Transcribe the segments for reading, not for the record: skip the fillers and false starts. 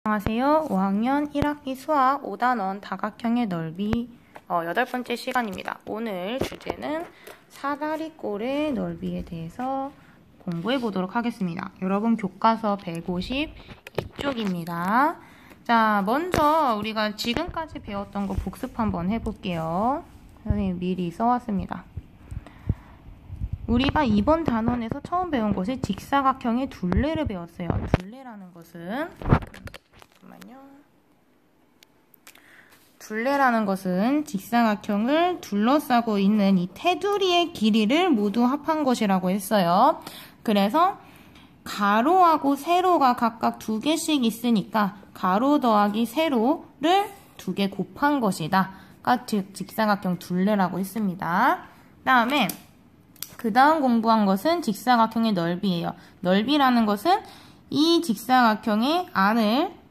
안녕하세요. 5학년 1학기 수학 5단원 다각형의 넓이 8번째 시간입니다. 오늘 주제는 사다리꼴의 넓이에 대해서 공부해 보도록 하겠습니다. 여러분 교과서 152쪽입니다. 자, 먼저 우리가 지금까지 배웠던 거 복습 한번 해볼게요. 선생님 미리 써왔습니다. 우리가 이번 단원에서 처음 배운 것이 직사각형의 둘레를 배웠어요. 둘레라는 것은 둘레라는 것은 직사각형을 둘러싸고 있는 이 테두리의 길이를 모두 합한 것이라고 했어요. 그래서 가로하고 세로가 각각 2개씩 있으니까 가로 더하기 세로를 2개 곱한 것이다. 즉 직사각형 둘레라고 했습니다. 그 다음 공부한 것은 직사각형의 넓이예요. 넓이라는 것은 이 직사각형의 안을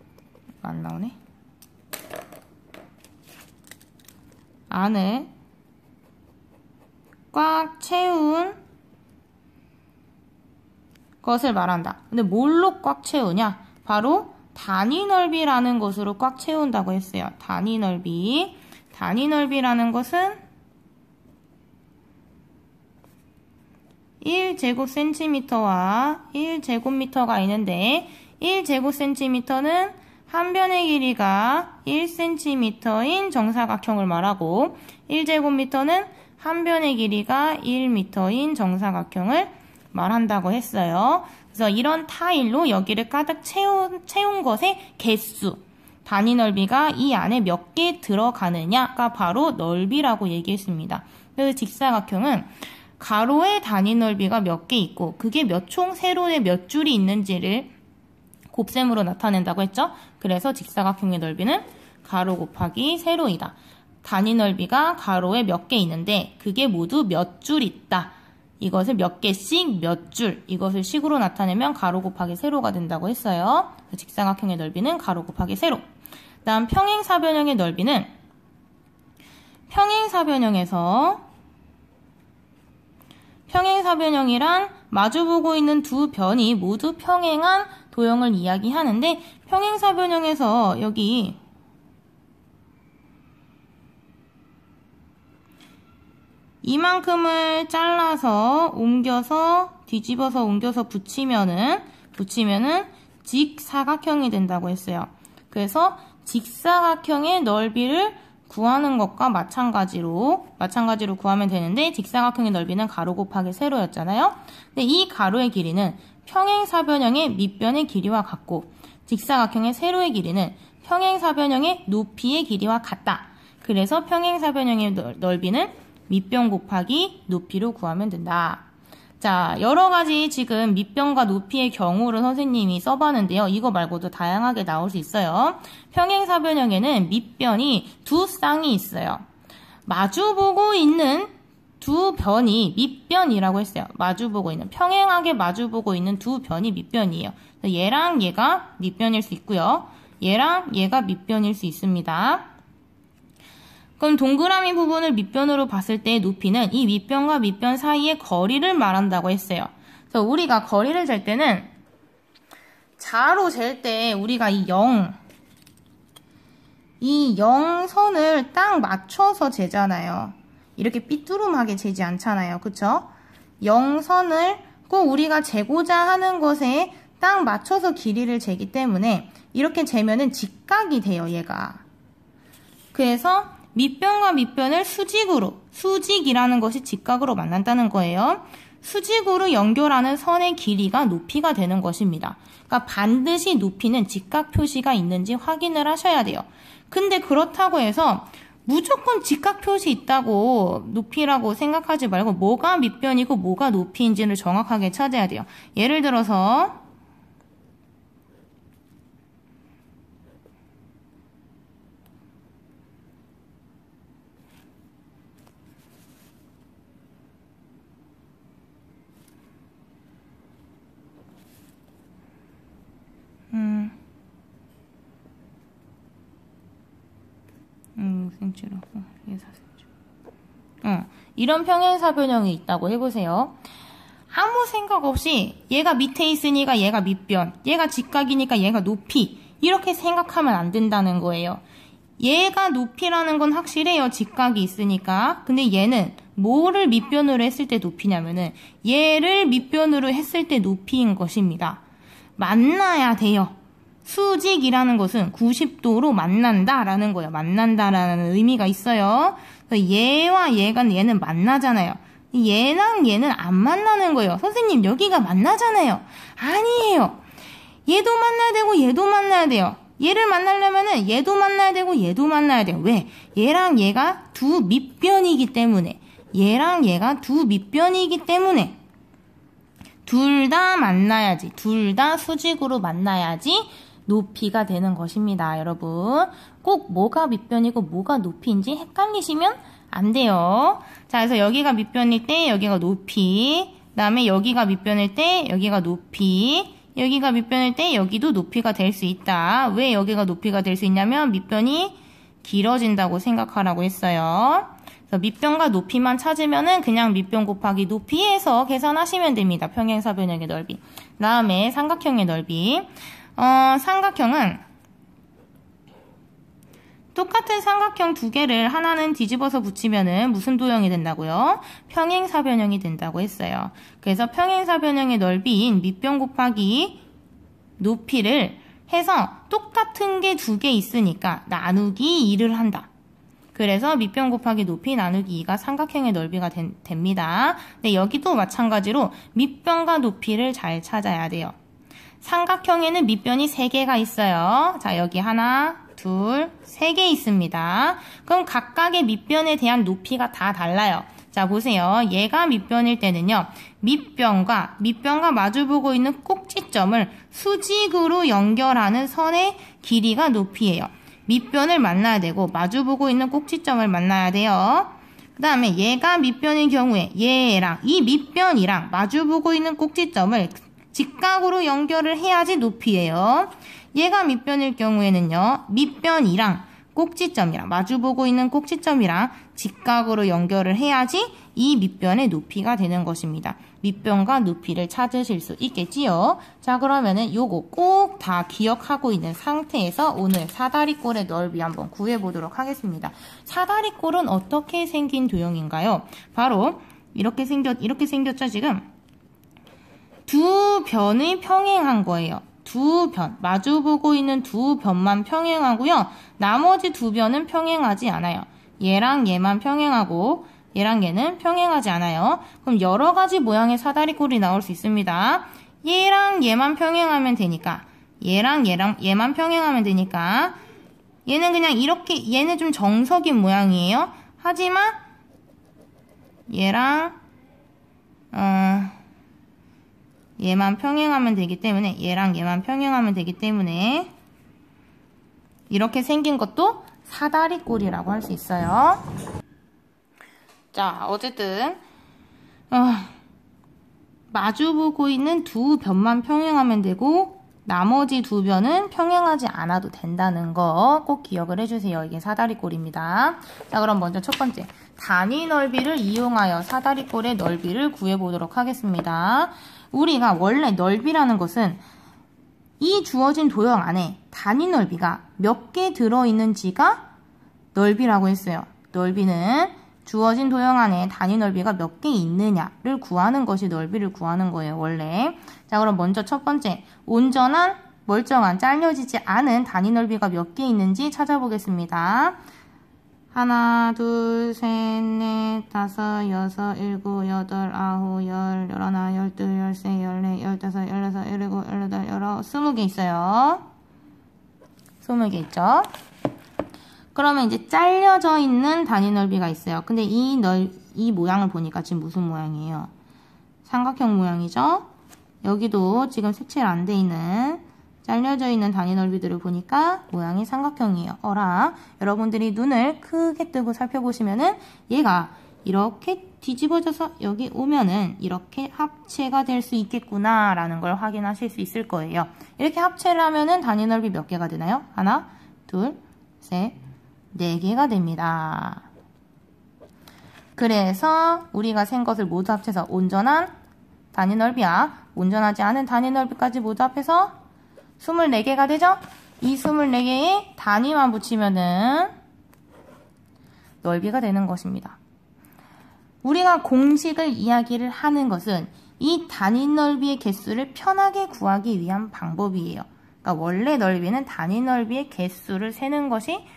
꽉 채운 것을 말한다. 근데 뭘로 꽉 채우냐? 바로 단위 넓이라는 것으로 꽉 채운다고 했어요. 단위 넓이. 단위 넓이라는 것은 1제곱cm와 1제곱미터가 있는데 1제곱cm는 한 변의 길이가 1cm인 정사각형을 말하고 1제곱미터는 한 변의 길이가 1m인 정사각형을 말한다고 했어요. 그래서 이런 타일로 여기를 가득 채운 것의 개수, 단위 넓이가 이 안에 몇 개 들어가느냐가 바로 넓이라고 얘기했습니다. 그래서 직사각형은 가로의 단위 넓이가 몇 개 있고 그게 총 세로에 몇 줄이 있는지를 곱셈으로 나타낸다고 했죠. 그래서 직사각형의 넓이는 가로 곱하기 세로이다. 단위 넓이가 가로에 몇 개 있는데 그게 모두 몇 줄 있다. 이것을 몇 개씩 몇 줄, 이것을 식으로 나타내면 가로 곱하기 세로가 된다고 했어요. 직사각형의 넓이는 가로 곱하기 세로. 다음 평행사변형의 넓이는 평행사변형이란 마주보고 있는 두 변이 모두 평행한 도형을 이야기하는데 평행사변형에서 여기 이만큼을 잘라서 뒤집어서 옮겨서 붙이면은 직사각형이 된다고 했어요. 그래서 직사각형의 넓이를 구하는 것과 마찬가지로 구하면 되는데 직사각형의 넓이는 가로 곱하기 세로였잖아요. 근데 이 가로의 길이는 평행사변형의 밑변의 길이와 같고 직사각형의 세로의 길이는 평행사변형의 높이의 길이와 같다. 그래서 평행사변형의 넓이는 밑변 곱하기 높이로 구하면 된다. 자, 여러 가지 지금 밑변과 높이의 경우를 선생님이 써봤는데요. 이거 말고도 다양하게 나올 수 있어요. 평행사변형에는 밑변이 두 쌍이 있어요. 마주보고 있는 두 변이 밑변이라고 했어요. 평행하게 마주보고 있는 두 변이 밑변이에요. 얘랑 얘가 밑변일 수 있고요. 얘랑 얘가 밑변일 수 있습니다. 그럼 동그라미 부분을 밑변으로 봤을 때의 높이는 이 밑변과 밑변 사이의 거리를 말한다고 했어요. 그래서 우리가 거리를 잴 때는 자로 잴 때 우리가 이 0선을 딱 맞춰서 재잖아요. 이렇게 삐뚤음하게 재지 않잖아요. 그쵸? 0선을 꼭 우리가 재고자 하는 것에 딱 맞춰서 길이를 재기 때문에 이렇게 재면은 직각이 돼요, 얘가. 그래서 밑변과 밑변을 수직이라는 것이 직각으로 만난다는 거예요. 수직으로 연결하는 선의 길이가 높이가 되는 것입니다. 그러니까 반드시 높이는 직각 표시가 있는지 확인을 하셔야 돼요. 근데 그렇다고 해서 무조건 직각 표시 있다고 높이라고 생각하지 말고 뭐가 밑변이고 뭐가 높이인지를 정확하게 찾아야 돼요. 예를 들어서 이런 평행사변형이 있다고 해보세요. 아무 생각 없이 얘가 밑에 있으니까 얘가 밑변, 얘가 직각이니까 얘가 높이, 이렇게 생각하면 안 된다는 거예요. 얘가 높이라는 건 확실해요. 직각이 있으니까. 근데 얘는 뭐를 밑변으로 했을 때 높이냐면은 얘를 밑변으로 했을 때 높이인 것입니다. 만나야 돼요. 수직이라는 것은 90도로 만난다라는 거예요. 만난다라는 의미가 있어요. 얘와 얘는 만나잖아요. 얘랑 얘는 안 만나는 거예요. 선생님, 여기가 만나잖아요. 아니에요. 얘도 만나야 되고 얘도 만나야 돼요. 얘를 만나려면은 얘도 만나야 되고 얘도 만나야 돼요. 왜? 얘랑 얘가 두 밑변이기 때문에. 얘랑 얘가 두 밑변이기 때문에. 둘 다 만나야지. 둘 다 수직으로 만나야지 높이가 되는 것입니다. 여러분. 꼭 뭐가 밑변이고 뭐가 높이인지 헷갈리시면 안 돼요. 자, 그래서 여기가 밑변일 때 여기가 높이, 그 다음에 여기가 밑변일 때 여기가 높이, 여기가 밑변일 때 여기도 높이가 될 수 있다. 왜 여기가 높이가 될 수 있냐면 밑변이 길어진다고 생각하라고 했어요. 그래서 밑변과 높이만 찾으면은 그냥 밑변 곱하기 높이에서 계산하시면 됩니다. 평행사변형의 넓이. 그 다음에 삼각형의 넓이. 삼각형은 똑같은 삼각형 두 개를 하나는 뒤집어서 붙이면은 무슨 도형이 된다고요? 평행사변형이 된다고 했어요. 그래서 평행사변형의 넓이인 밑변 곱하기 높이를 해서 똑같은 게 두 개 있으니까 나누기 2를 한다. 그래서 밑변 곱하기 높이 나누기 2가 삼각형의 넓이가 됩니다. 근데 여기도 마찬가지로 밑변과 높이를 잘 찾아야 돼요. 삼각형에는 밑변이 3개가 있어요. 자, 여기 하나, 둘, 3개 있습니다. 그럼 각각의 밑변에 대한 높이가 다 달라요. 자, 보세요. 얘가 밑변일 때는요. 밑변과 마주보고 있는 꼭지점을 수직으로 연결하는 선의 길이가 높이예요. 밑변을 만나야 되고 마주보고 있는 꼭지점을 만나야 돼요. 그 다음에 얘가 밑변인 경우에 얘랑 이 밑변이랑 마주보고 있는 꼭지점을 직각으로 연결을 해야지 높이예요. 얘가 밑변일 경우에는요. 밑변이랑 꼭지점이랑 마주보고 있는 꼭지점이랑 직각으로 연결을 해야지 이 밑변의 높이가 되는 것입니다. 밑변과 높이를 찾으실 수 있겠지요. 자, 그러면은 요거 꼭 다 기억하고 있는 상태에서 오늘 사다리꼴의 넓이 한번 구해보도록 하겠습니다. 사다리꼴은 어떻게 생긴 도형인가요? 바로 이렇게 생겼죠, 지금? 두 변이 평행한 거예요. 두 변, 마주보고 있는 두 변만 평행하고요. 나머지 두 변은 평행하지 않아요. 얘랑 얘만 평행하고 얘랑 얘는 평행하지 않아요. 그럼 여러 가지 모양의 사다리꼴이 나올 수 있습니다. 얘랑 얘만 평행하면 되니까 얘랑 얘만 평행하면 되니까 얘는 그냥 이렇게, 얘는 좀 정석인 모양이에요. 하지만 얘랑 얘만 평행하면 되기 때문에 얘랑 얘만 평행하면 되기 때문에 이렇게 생긴 것도 사다리꼴이라고 할 수 있어요. 자, 어쨌든 마주보고 있는 두 변만 평행하면 되고 나머지 두 변은 평행하지 않아도 된다는 거 꼭 기억을 해주세요. 이게 사다리꼴입니다. 자, 그럼 먼저 첫 번째 단위 넓이를 이용하여 사다리꼴의 넓이를 구해보도록 하겠습니다. 우리가 원래 넓이라는 것은 이 주어진 도형 안에 단위 넓이가 몇 개 들어있는지가 넓이라고 했어요. 넓이는 주어진 도형 안에 단위 넓이가 몇 개 있느냐를 구하는 것이 넓이를 구하는 거예요, 원래. 자, 그럼 먼저 첫 번째, 온전한, 멀쩡한, 잘려지지 않은 단위 넓이가 몇 개 있는지 찾아보겠습니다. 하나, 둘, 셋, 넷, 다섯, 여섯, 일곱, 여덟, 아홉, 열, 열하나, 열둘, 열세, 열네, 열다섯, 열여섯, 열일곱, 열여덟, 열아홉, 20개 있어요. 20개 있죠? 그러면 이제 잘려져 있는 단위 넓이가 있어요. 근데 이 모양을 보니까 지금 무슨 모양이에요? 삼각형 모양이죠? 여기도 지금 색칠 안 돼 있는 잘려져 있는 단위 넓이들을 보니까 모양이 삼각형이에요. 여러분들이 눈을 크게 뜨고 살펴보시면은 얘가 이렇게 뒤집어져서 여기 오면은 이렇게 합체가 될 수 있겠구나 라는 걸 확인하실 수 있을 거예요. 이렇게 합체를 하면은 단위 넓이 몇 개가 되나요? 하나, 둘, 셋, 4개가 됩니다. 그래서 우리가 센 것을 모두 합쳐서 온전한 단위 넓이와 온전하지 않은 단위 넓이까지 모두 합해서 24개가 되죠? 이 24개의 단위만 붙이면은 넓이가 되는 것입니다. 우리가 공식을 이야기를 하는 것은 이 단위 넓이의 개수를 편하게 구하기 위한 방법이에요. 그러니까 원래 넓이는 단위 넓이의 개수를 세는 것이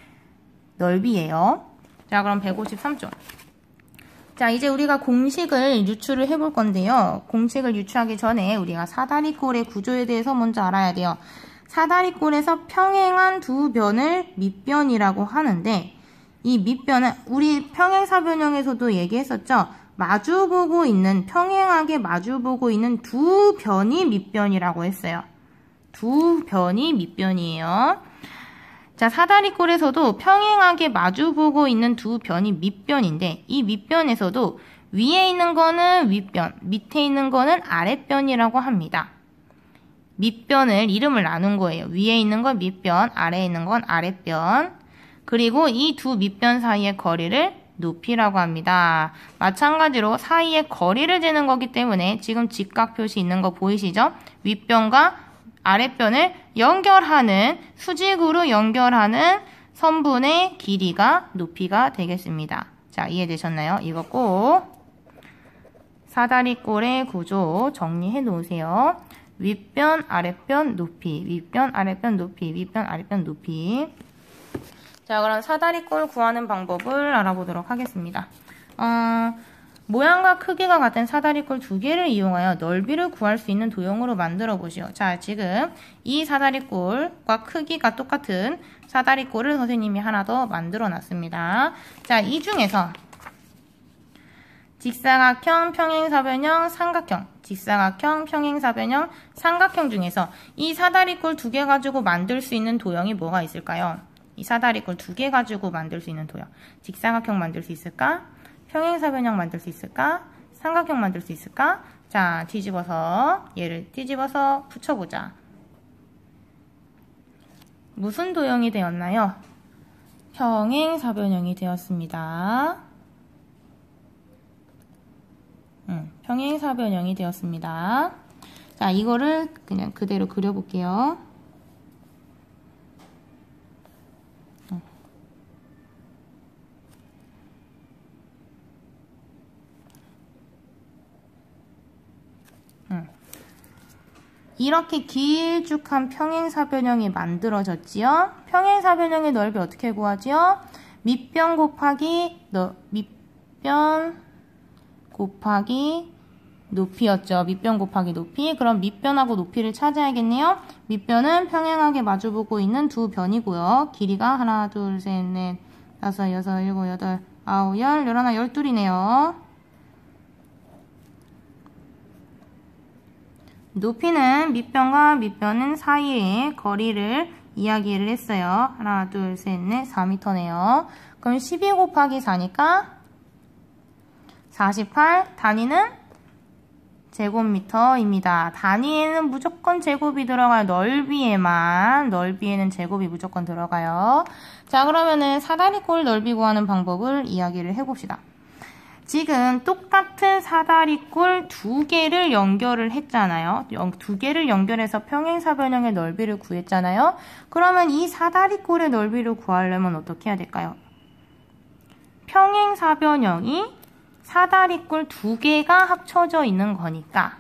넓이에요. 자, 그럼 153쪽. 자, 이제 우리가 공식을 유추를 해볼 건데요. 공식을 유추하기 전에 우리가 사다리꼴의 구조에 대해서 먼저 알아야 돼요. 사다리꼴에서 평행한 두 변을 밑변이라고 하는데, 이 밑변은 우리 평행사변형에서도 얘기했었죠. 평행하게 마주보고 있는 두 변이 밑변이라고 했어요. 두 변이 밑변이에요. 자, 사다리꼴에서도 평행하게 마주보고 있는 두 변이 밑변인데, 이 밑변에서도 위에 있는 거는 윗변, 밑에 있는 거는 아랫변이라고 합니다. 밑변을 이름을 나눈 거예요. 위에 있는 건 밑변, 아래에 있는 건 아랫변. 그리고 이 두 밑변 사이의 거리를 높이라고 합니다. 마찬가지로 사이의 거리를 재는 거기 때문에 지금 직각 표시 있는 거 보이시죠? 윗변과 아랫변을 연결하는, 수직으로 연결하는 선분의 길이가 높이가 되겠습니다. 자, 이해되셨나요? 이거 꼭 사다리꼴의 구조 정리해 놓으세요. 윗변, 아랫변, 높이, 윗변, 아랫변, 높이, 윗변, 아랫변, 높이. 자, 그럼 사다리꼴 구하는 방법을 알아보도록 하겠습니다. 모양과 크기가 같은 사다리꼴 두 개를 이용하여 넓이를 구할 수 있는 도형으로 만들어 보시오. 자, 지금 이 사다리꼴과 크기가 똑같은 사다리꼴을 선생님이 하나 더 만들어 놨습니다. 자, 이 중에서 직사각형, 평행사변형, 삼각형, 직사각형, 평행사변형, 삼각형 중에서 이 사다리꼴 두 개 가지고 만들 수 있는 도형이 뭐가 있을까요? 이 사다리꼴 두 개 가지고 만들 수 있는 도형. 직사각형 만들 수 있을까? 평행사변형 만들 수 있을까? 삼각형 만들 수 있을까? 자, 얘를 뒤집어서 붙여보자. 무슨 도형이 되었나요? 평행사변형이 되었습니다. 평행사변형이 되었습니다. 자, 이거를 그냥 그대로 그려볼게요. 이렇게 길쭉한 평행사변형이 만들어졌지요. 평행사변형의 넓이 어떻게 구하지요? 밑변 곱하기 높이였죠. 밑변 곱하기 높이. 그럼 밑변하고 높이를 찾아야겠네요. 밑변은 평행하게 마주보고 있는 두 변이고요. 길이가 하나, 둘, 셋, 넷, 다섯, 여섯, 일곱, 여덟, 아홉, 열, 열하나, 열둘이네요. 높이는 밑변과 밑변은 사이의 거리를 이야기를 했어요. 하나, 둘, 셋, 넷, 4m네요. 그럼 12 곱하기 4니까 48, 단위는 제곱미터입니다. 단위에는 무조건 제곱이 들어가요. 넓이에는 제곱이 무조건 들어가요. 자, 그러면은 사다리꼴 넓이 구하는 방법을 이야기를 해봅시다. 지금 똑같은 사다리꼴 두 개를 연결을 했잖아요. 두 개를 연결해서 평행사변형의 넓이를 구했잖아요. 그러면 이 사다리꼴의 넓이를 구하려면 어떻게 해야 될까요? 평행사변형이 사다리꼴 두 개가 합쳐져 있는 거니까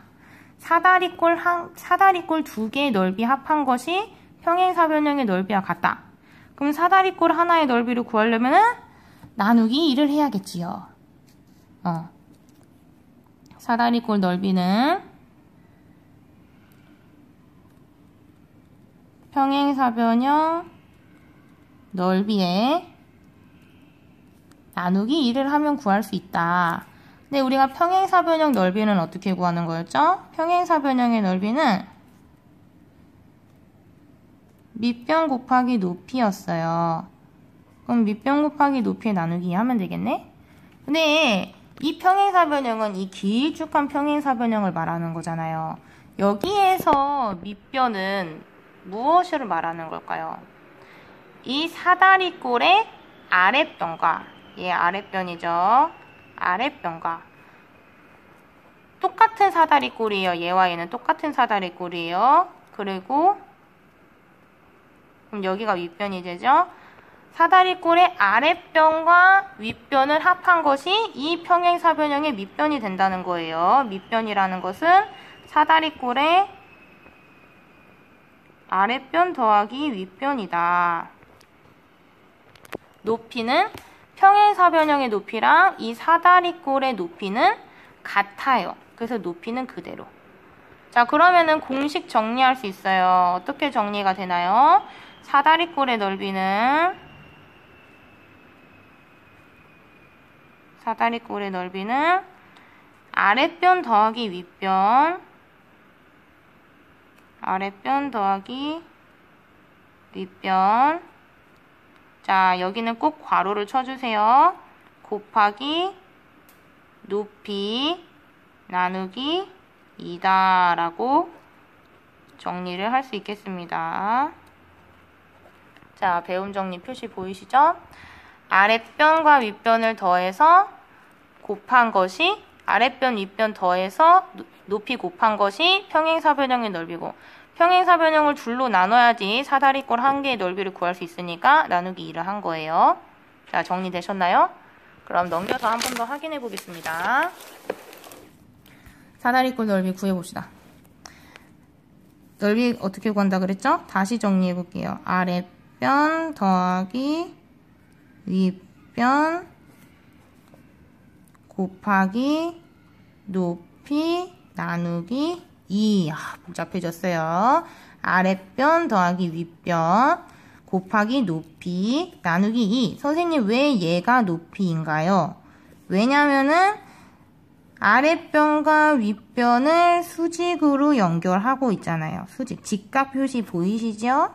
사다리꼴 두 개의 넓이 합한 것이 평행사변형의 넓이와 같다. 그럼 사다리꼴 하나의 넓이를 구하려면 나누기 1을 해야겠지요. 사다리꼴 넓이는 평행사변형 넓이에 나누기 1을 하면 구할 수 있다. 근데 우리가 평행사변형 넓이는 어떻게 구하는 거였죠? 평행사변형의 넓이는 밑변 곱하기 높이였어요. 그럼 밑변 곱하기 높이에 나누기 2 하면 되겠네? 근데 이 평행사변형은 이 길쭉한 평행사변형을 말하는 거잖아요. 여기에서 밑변은 무엇을 말하는 걸까요? 이 사다리꼴의 아랫변과 얘 아랫변이죠. 아랫변과 똑같은 사다리꼴이에요. 얘와 얘는 똑같은 사다리꼴이에요. 그리고 그럼 여기가 윗변이 되죠. 사다리꼴의 아랫변과 윗변을 합한 것이 이 평행사변형의 밑변이 된다는 거예요. 밑변이라는 것은 사다리꼴의 아랫변 더하기 윗변이다. 높이는 평행사변형의 높이랑 이 사다리꼴의 높이는 같아요. 그래서 높이는 그대로. 자, 그러면은 공식 정리할 수 있어요. 어떻게 정리가 되나요? 사다리꼴의 넓이는 아랫변 더하기 윗변, 아랫변 더하기 윗변. 자, 여기는 꼭 괄호를 쳐주세요. 곱하기 높이 나누기 2다 라고 정리를 할 수 있겠습니다. 자, 배움 정리 표시 보이시죠? 아랫변과 윗변을 더해서 곱한 것이, 아랫변 윗변 더해서 높이 곱한 것이 평행사변형의 넓이고, 평행사변형을 둘로 나눠야지 사다리꼴 한 개의 넓이를 구할 수 있으니까 나누기 2를 한 거예요. 자, 정리되셨나요? 그럼 넘겨서 한 번 더 확인해 보겠습니다. 사다리꼴 넓이 구해봅시다. 넓이 어떻게 구한다 그랬죠? 다시 정리해 볼게요. 아랫변 더하기 윗변 곱하기 높이 나누기 2. 복잡해졌어요. 아랫변 더하기 윗변 곱하기 높이 나누기 2. 선생님, 왜 얘가 높이인가요? 왜냐면은 아랫변과 윗변을 수직으로 연결하고 있잖아요. 수직. 직각 표시 보이시죠?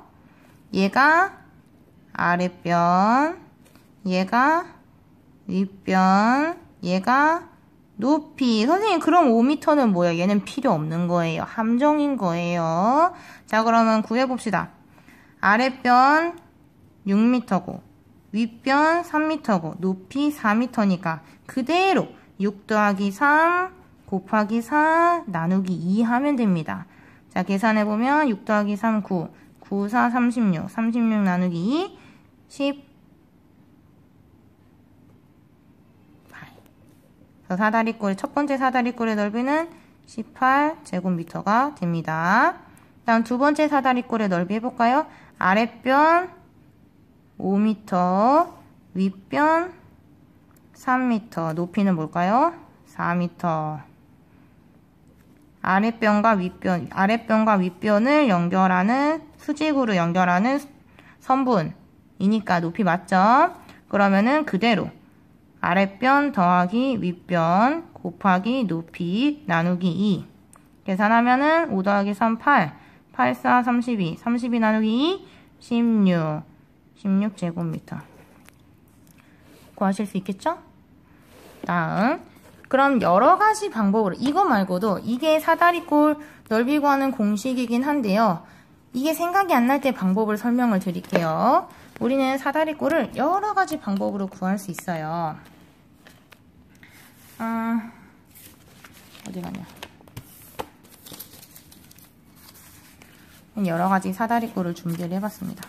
얘가 아랫변, 얘가 윗변, 얘가 높이. 선생님, 그럼 5m는 뭐야? 얘는 필요 없는 거예요. 함정인 거예요. 자, 그러면 구해봅시다. 아랫변 6m고 윗변 3m고 높이 4m니까 그대로 6 더하기 3 곱하기 4 나누기 2 하면 됩니다. 자, 계산해보면 6 더하기 3 9, 9, 4, 36, 36 나누기 2, 18. 사다리꼴의 첫 번째 사다리꼴의 넓이는 18제곱미터가 됩니다. 다음 두 번째 사다리꼴의 넓이 해볼까요? 아랫변 5m, 윗변 3m, 높이는 뭘까요? 4m. 아랫변과 윗변을 연결하는, 수직으로 연결하는 선분이니까 높이 맞죠? 그러면은 그대로 아랫변 더하기 윗변 곱하기 높이 나누기 2. 계산하면은 5 더하기 3, 8. 8, 4, 32. 32 나누기 2, 16. 16제곱미터. 구하실 수 있겠죠? 다음. 그럼 여러 가지 방법으로, 이거 말고도 이게 사다리꼴 넓이 구하는 공식이긴 한데요. 이게 생각이 안 날 때 방법을 설명을 드릴게요. 우리는 사다리꼴을 여러 가지 방법으로 구할 수 있어요. 어디 가냐. 여러 가지 사다리꼴을 준비를 해봤습니다.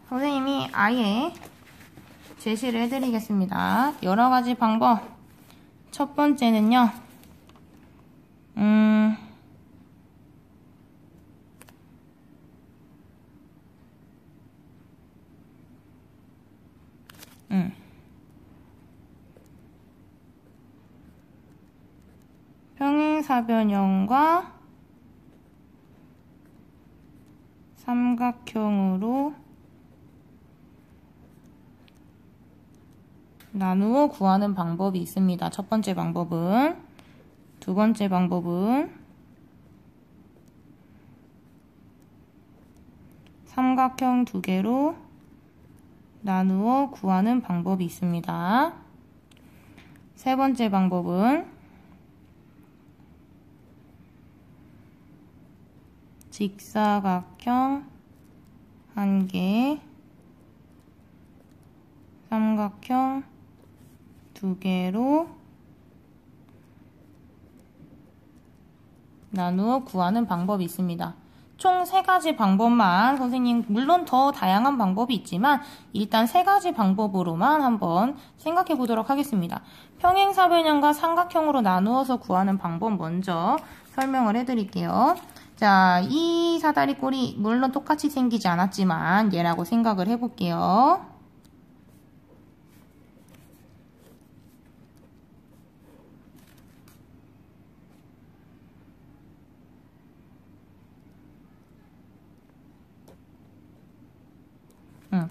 선생님이 아예 제시를 해드리겠습니다. 여러 가지 방법. 첫 번째는요, 평행사변형과 삼각형으로 나누어 구하는 방법이 있습니다. 첫 번째 방법은. 두 번째 방법은 삼각형 두 개로 나누어 구하는 방법이 있습니다. 세 번째 방법은 직사각형 한 개, 삼각형 두 개로 나누어 구하는 방법이 있습니다. 총 3가지 방법만 선생님 물론 더 다양한 방법이 있지만 일단 3가지 방법으로만 한번 생각해 보도록 하겠습니다. 평행사변형과 삼각형으로 나누어서 구하는 방법 먼저 설명을 해드릴게요. 자, 이 사다리꼴이 물론 똑같이 생기지 않았지만 얘라고 생각을 해볼게요.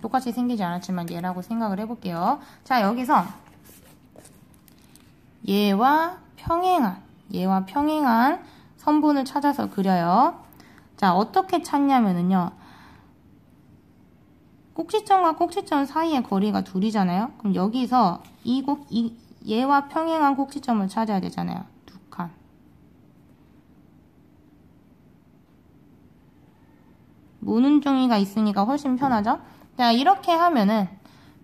똑같이 생기지 않았지만 얘라고 생각을 해볼게요. 자, 여기서 얘와 평행한 선분을 찾아서 그려요. 자, 어떻게 찾냐면은요. 꼭지점과 꼭지점 사이의 거리가 2이잖아요. 그럼 여기서 얘와 평행한 꼭지점을 찾아야 되잖아요. 2칸. 무는종이가 있으니까 훨씬 편하죠? 자, 이렇게 하면은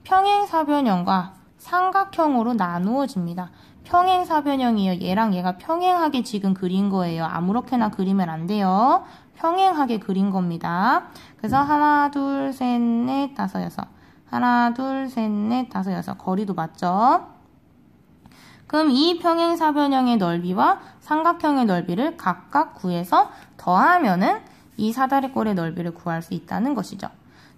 평행사변형과 삼각형으로 나누어집니다. 평행사변형이에요. 얘랑 얘가 평행하게 지금 그린 거예요. 아무렇게나 그리면 안 돼요. 평행하게 그린 겁니다. 그래서 하나, 둘, 셋, 넷, 다섯, 여섯. 하나, 둘, 셋, 넷, 다섯, 여섯. 거리도 맞죠? 그럼 이 평행사변형의 넓이와 삼각형의 넓이를 각각 구해서 더하면은 이 사다리꼴의 넓이를 구할 수 있다는 것이죠.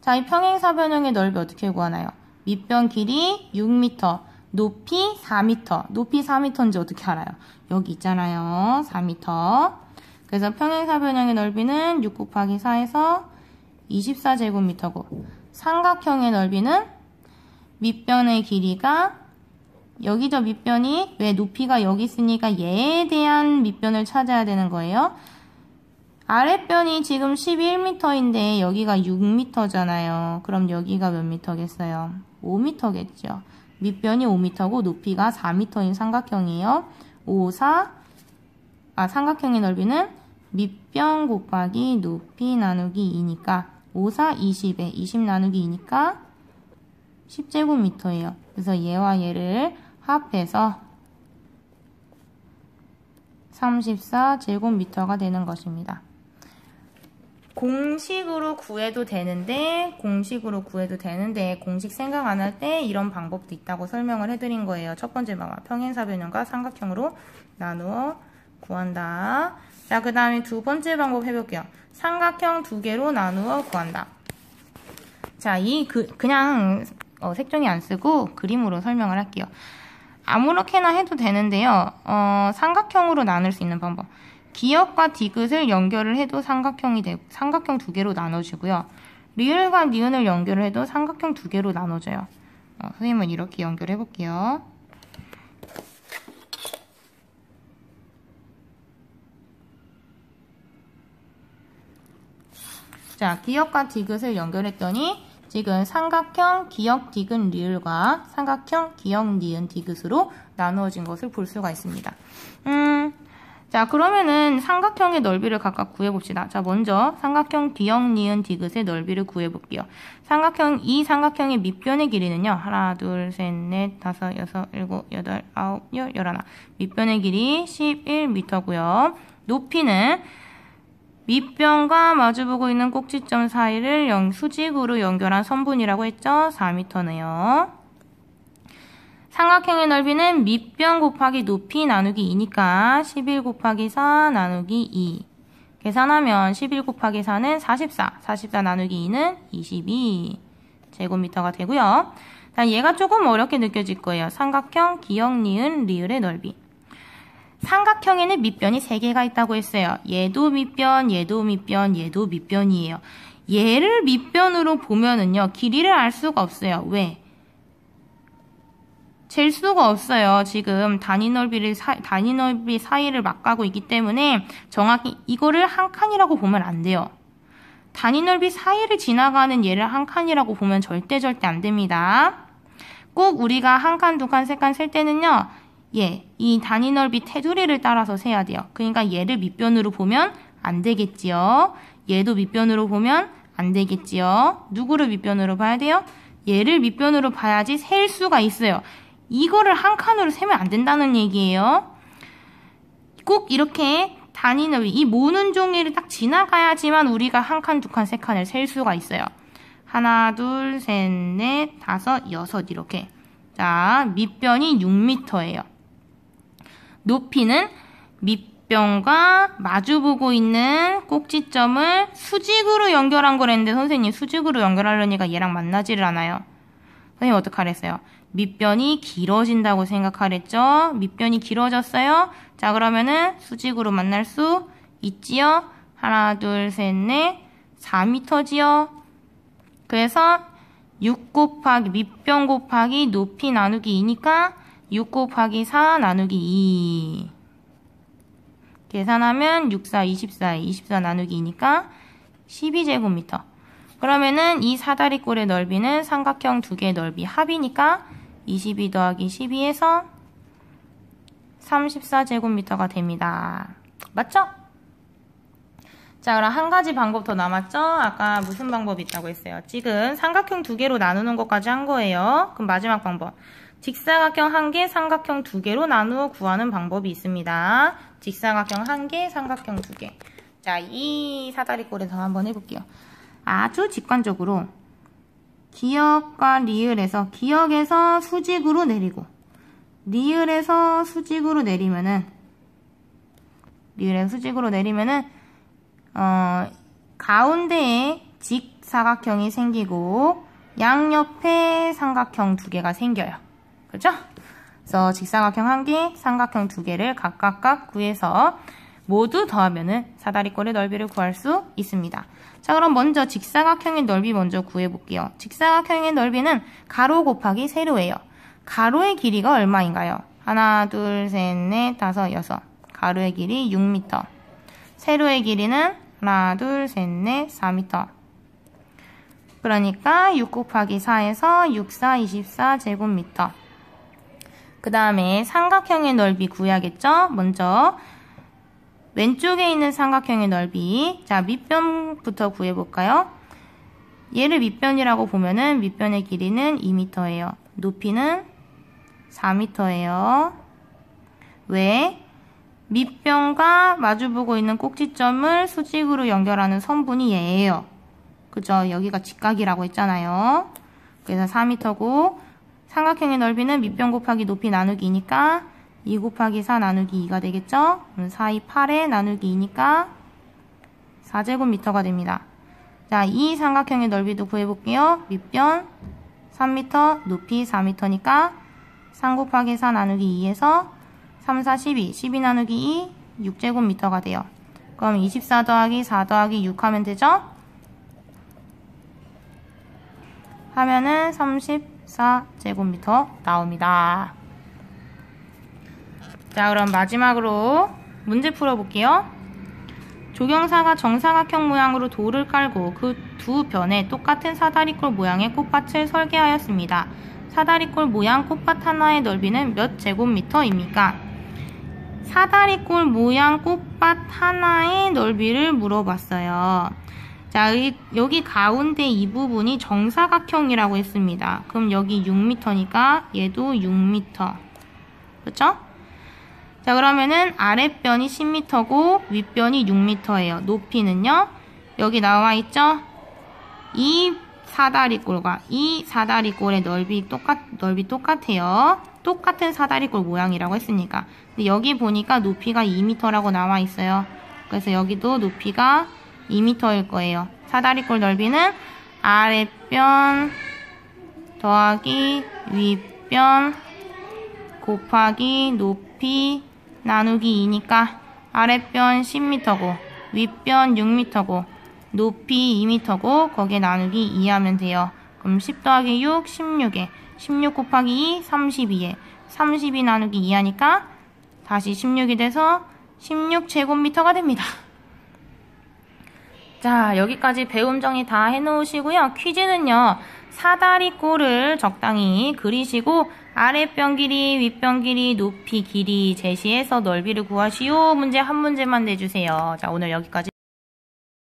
자, 이 평행사변형의 넓이 어떻게 구하나요? 밑변 길이 6m, 높이 4m. 높이 4m인지 어떻게 알아요? 여기 있잖아요. 4m. 그래서 평행사변형의 넓이는 6 곱하기 4에서 24제곱미터고 삼각형의 넓이는 밑변의 길이가 여기죠. 밑변이 왜 높이가 여기 있으니까 얘에 대한 밑변을 찾아야 되는 거예요. 아랫변이 지금 11m인데 여기가 6m잖아요. 그럼 여기가 몇 m겠어요? 5m겠죠. 밑변이 5m고 높이가 4m인 삼각형이에요. 삼각형의 넓이는 밑변 곱하기 높이 나누기 2니까 5, 4, 20에 20 나누기 2니까 10제곱미터예요. 그래서 얘와 얘를 합해서 34제곱미터가 되는 것입니다. 공식으로 구해도 되는데 공식 생각 안 할 때 이런 방법도 있다고 설명을 해드린 거예요. 첫 번째 방법, 평행사변형과 삼각형으로 나누어 구한다. 자, 그 다음에 두 번째 방법 해볼게요. 삼각형 2개로 나누어 구한다. 자, 그냥 색종이 안 쓰고 그림으로 설명을 할게요. 아무렇게나 해도 되는데요. 삼각형으로 나눌 수 있는 방법. 기역과 디귿을 연결을 해도 삼각형 2개로 나눠지고요. 리을과 니은을 연결을 해도 삼각형 2개로 나눠져요. 선생님은 이렇게 연결해 볼게요. 자, 기역과 디귿을 연결했더니 지금 삼각형 기역 디귿 리을과 삼각형 기역 니은 디귿으로 나누어진 것을 볼 수가 있습니다. 자, 그러면은 삼각형의 넓이를 각각 구해봅시다. 자, 먼저 삼각형 기역 니은 디귿의 넓이를 구해볼게요. 이 삼각형의 밑변의 길이는요. 하나, 둘, 셋, 넷, 다섯, 여섯, 일곱, 여덟, 아홉, 열, 열하나. 밑변의 길이 11m고요. 높이는 밑변과 마주보고 있는 꼭지점 사이를 수직으로 연결한 선분이라고 했죠. 4m네요. 삼각형의 넓이는 밑변 곱하기 높이 나누기 2니까 11 곱하기 4 나누기 2. 계산하면 11 곱하기 4는 44. 44 나누기 2는 22 제곱미터가 되고요. 얘가 조금 어렵게 느껴질 거예요. 삼각형 기역 니은 리을의 넓이. 삼각형에는 밑변이 3개가 있다고 했어요. 얘도 밑변, 얘도 밑변, 얘도 밑변이에요. 얘를 밑변으로 보면은요. 길이를 알 수가 없어요. 왜? 잴 수가 없어요. 지금 단위 넓이 사이를 막가고 있기 때문에 정확히 이거를 한 칸이라고 보면 안 돼요. 단위 넓이 사이를 지나가는 얘를 한 칸이라고 보면 절대 안 됩니다. 꼭 우리가 한 칸, 두 칸, 세 칸 셀 때는요. 이 단위 넓이 테두리를 따라서 세야 돼요. 그러니까 얘를 밑변으로 보면 안 되겠지요. 얘도 밑변으로 보면 안 되겠지요. 누구를 밑변으로 봐야 돼요? 얘를 밑변으로 봐야지 셀 수가 있어요. 이거를 한 칸으로 세면 안 된다는 얘기예요. 꼭 이렇게 단위 넓이, 이 모는 종이를 딱 지나가야지만 우리가 한 칸, 두 칸, 세 칸을 셀 수가 있어요. 하나, 둘, 셋, 넷, 다섯, 여섯 이렇게. 자, 밑변이 6m예요. 높이는 밑변과 마주보고 있는 꼭지점을 수직으로 연결한 거랬는데 선생님 수직으로 연결하려니까 얘랑 만나지를 않아요. 선생님 어떡하랬어요? 밑변이 길어진다고 생각하랬죠? 밑변이 길어졌어요? 자, 그러면은 수직으로 만날 수 있지요? 하나, 둘, 셋, 넷, 4m지요? 그래서 6 곱하기 밑변 곱하기 높이 나누기 2니까 6 곱하기 4 나누기 2. 계산하면 6, 4, 24, 24 나누기 2니까 12제곱미터. 그러면은 이 사다리꼴의 넓이는 삼각형 두 개의 넓이 합이니까 22 더하기 12에서 34제곱미터가 됩니다. 맞죠? 자, 그럼 한 가지 방법 더 남았죠? 아까 무슨 방법이 있다고 했어요? 지금 삼각형 두 개로 나누는 것까지 한 거예요. 그럼 마지막 방법. 직사각형 한 개, 삼각형 두 개로 나누어 구하는 방법이 있습니다. 직사각형 한 개, 삼각형 두 개. 자, 이 사다리꼴에서 한번 해볼게요. 아주 직관적으로 기역과 리을에서 기역에서 수직으로 내리고 리을에서 수직으로 내리면은 가운데에 직사각형이 생기고 양옆에 삼각형 두 개가 생겨요. 그렇죠? 그래서 직사각형 한 개, 삼각형 두 개를 각각 구해서 모두 더하면은 사다리꼴의 넓이를 구할 수 있습니다. 자, 그럼 먼저 직사각형의 넓이 먼저 구해볼게요. 직사각형의 넓이는 가로 곱하기 세로예요. 가로의 길이가 얼마인가요? 하나, 둘, 셋, 넷, 다섯, 여섯. 가로의 길이 6m. 세로의 길이는 하나, 둘, 셋, 넷, 4m. 그러니까 6 곱하기 4에서 6, 4, 24제곱미터. 그 다음에 삼각형의 넓이 구해야겠죠? 먼저 왼쪽에 있는 삼각형의 넓이. 자, 밑변부터 구해볼까요? 얘를 밑변이라고 보면은 밑변의 길이는 2m예요. 높이는 4m예요. 왜? 밑변과 마주보고 있는 꼭지점을 수직으로 연결하는 선분이 얘예요. 그죠? 여기가 직각이라고 했잖아요. 그래서 4m고 삼각형의 넓이는 밑변 곱하기 높이 나누기 2니까 2 곱하기 4 나누기 2가 되겠죠? 그럼 4, 2, 8에 나누기 2니까 4제곱미터가 됩니다. 자, 이 삼각형의 넓이도 구해볼게요. 밑변 3m, 높이 4m니까 3 곱하기 4 나누기 2에서 3, 4, 12, 12 나누기 2, 6제곱미터가 돼요. 그럼 24 더하기 4 더하기 6 하면 되죠? 하면은 34제곱미터 나옵니다. 자, 그럼 마지막으로 문제 풀어볼게요. 조경사가 정사각형 모양으로 돌을 깔고 그 두 변에 똑같은 사다리꼴 모양의 꽃밭을 설계하였습니다. 사다리꼴 모양 꽃밭 하나의 넓이는 몇 제곱미터입니까? 사다리꼴 모양 꽃밭 하나의 넓이를 물어봤어요. 자, 여기 가운데 이 부분이 정사각형이라고 했습니다. 그럼 여기 6m니까 얘도 6m. 그렇죠? 자, 그러면은 아랫변이 10m고 윗변이 6m예요. 높이는요? 여기 나와 있죠? 이 사다리꼴과 이 사다리꼴의 넓이 똑같아요. 똑같은 사다리꼴 모양이라고 했으니까. 근데 여기 보니까 높이가 2m라고 나와 있어요. 그래서 여기도 높이가 2m일 거예요. 사다리꼴 넓이는 아랫변 더하기 윗변 곱하기 높이 나누기 2니까 아랫변 10m고 윗변 6m고 높이 2m고 거기에 나누기 2 하면 돼요. 그럼 10 더하기 6, 16에 16 곱하기 2, 32에 32 나누기 2 하니까 다시 16이 돼서 16제곱미터가 됩니다. 자, 여기까지 배움 정리 다 해놓으시고요. 퀴즈는요. 사다리꼴을 적당히 그리시고 아랫변 길이, 윗변 길이, 높이 길이 제시해서 넓이를 구하시오. 문제 한 문제만 내주세요. 자, 오늘 여기까지.